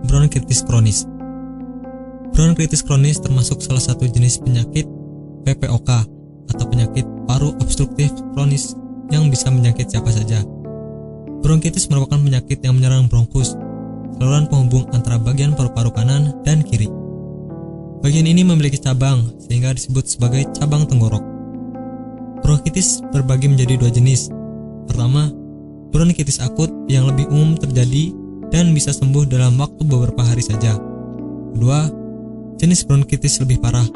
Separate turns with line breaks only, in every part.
bronkitis kronis. Bronkitis kronis termasuk salah satu jenis penyakit PPOK atau penyakit paru obstruktif kronis yang bisa menyakit siapa saja. Bronkitis merupakan penyakit yang menyerang bronkus, saluran penghubung antara bagian paru-paru kanan dan kiri. Bagian ini memiliki cabang sehingga disebut sebagai cabang tenggorok. Bronkitis terbagi menjadi dua jenis. Pertama, bronkitis akut yang lebih umum terjadi dan bisa sembuh dalam waktu beberapa hari saja. Kedua, jenis bronkitis lebih parah,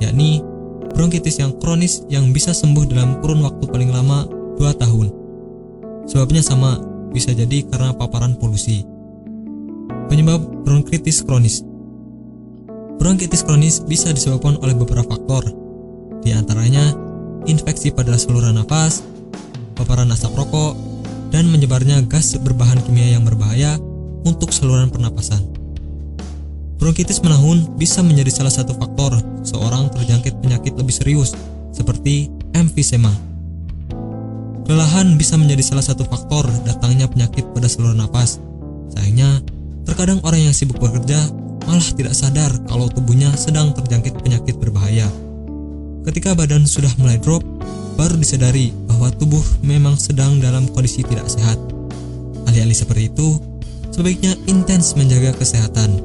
yakni bronkitis yang kronis yang bisa sembuh dalam kurun waktu paling lama 2 tahun. Sebabnya sama, bisa jadi karena paparan polusi. Penyebab bronkitis kronis. Bronkitis kronis bisa disebabkan oleh beberapa faktor, di antaranya infeksi pada saluran nafas, paparan asap rokok, dan menyebarnya gas berbahan kimia yang berbahaya untuk saluran pernapasan. Bronkitis menahun bisa menjadi salah satu faktor seorang terjangkit penyakit lebih serius, seperti emfisema. Kelelahan bisa menjadi salah satu faktor datangnya penyakit pada saluran nafas. Sayangnya, terkadang orang yang sibuk bekerja malah tidak sadar kalau tubuhnya sedang terjangkit penyakit berbahaya. Ketika badan sudah mulai drop, baru disadari bahwa tubuh memang sedang dalam kondisi tidak sehat. Alih-alih seperti itu, sebaiknya intens menjaga kesehatan.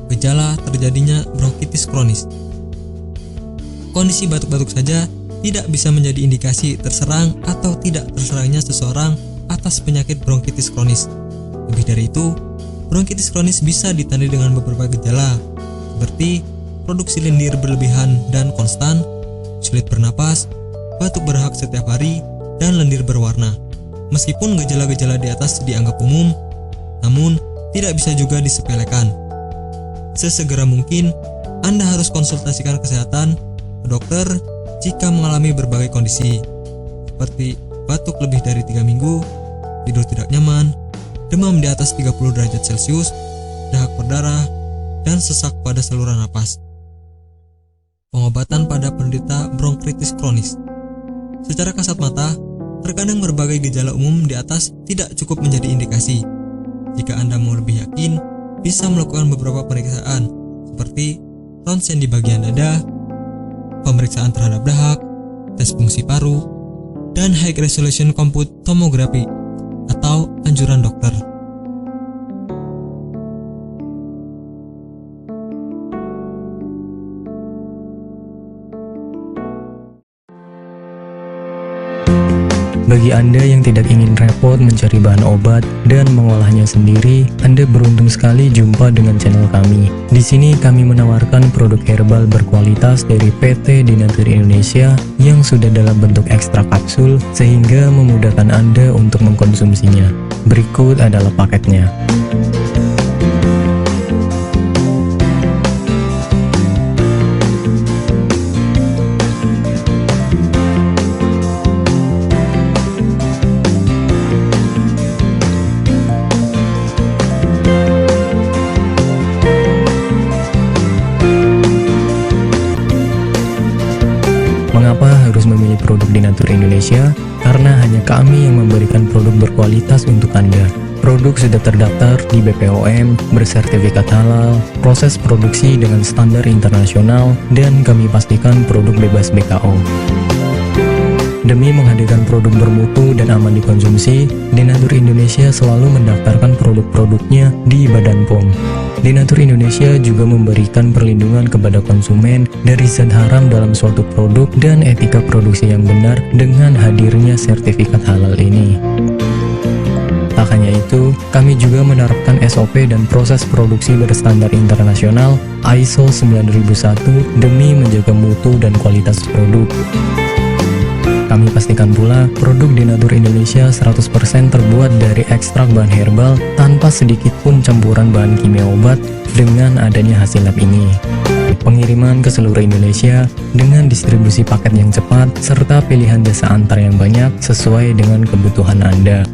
Gejala terjadinya bronkitis kronis. Kondisi batuk-batuk saja tidak bisa menjadi indikasi terserang atau tidak terserangnya seseorang atas penyakit bronkitis kronis. Lebih dari itu, bronkitis kronis bisa ditandai dengan beberapa gejala, seperti produksi lendir berlebihan dan konstan, sulit bernapas, batuk berhak setiap hari, dan lendir berwarna. Meskipun gejala-gejala di atas dianggap umum, namun tidak bisa juga disepelekan. Sesegera mungkin, Anda harus konsultasikan kesehatan ke dokter jika mengalami berbagai kondisi, seperti batuk lebih dari 3 minggu, tidur tidak nyaman, demam di atas 30 derajat Celcius, dahak berdarah, dan sesak pada saluran napas. Pengobatan pada penderita bronkitis kronis. Secara kasat mata, terkadang berbagai gejala umum di atas tidak cukup menjadi indikasi. Jika Anda mau lebih yakin, bisa melakukan beberapa pemeriksaan seperti ronsen di bagian dada, pemeriksaan terhadap dahak, tes fungsi paru, dan high resolution compute tomography atau anjuran dokter.
Bagi Anda yang tidak ingin repot mencari bahan obat dan mengolahnya sendiri, Anda beruntung sekali jumpa dengan channel kami. Di sini kami menawarkan produk herbal berkualitas dari PT Dinatur Indonesia yang sudah dalam bentuk ekstrak kapsul sehingga memudahkan Anda untuk mengkonsumsinya. Berikut adalah paketnya. Mengapa harus memilih produk Dinatur Indonesia? Karena hanya kami yang memberikan produk berkualitas untuk Anda. Produk sudah terdaftar di BPOM, bersertifikat halal, proses produksi dengan standar internasional, dan kami pastikan produk bebas BKO. Demi menghadirkan produk bermutu dan aman dikonsumsi, Dinatur Indonesia selalu mendaftarkan produk-produknya di Badan POM. Dinatur Indonesia juga memberikan perlindungan kepada konsumen dari zat haram dalam suatu produk dan etika produksi yang benar dengan hadirnya sertifikat halal ini. Tak hanya itu, kami juga menerapkan SOP dan proses produksi berstandar internasional ISO 9001 demi menjaga mutu dan kualitas produk. Kami pastikan pula produk Dinatur Indonesia 100% terbuat dari ekstrak bahan herbal tanpa sedikit pun campuran bahan kimia obat dengan adanya hasil lab ini. Pengiriman ke seluruh Indonesia dengan distribusi paket yang cepat serta pilihan jasa antar yang banyak sesuai dengan kebutuhan Anda.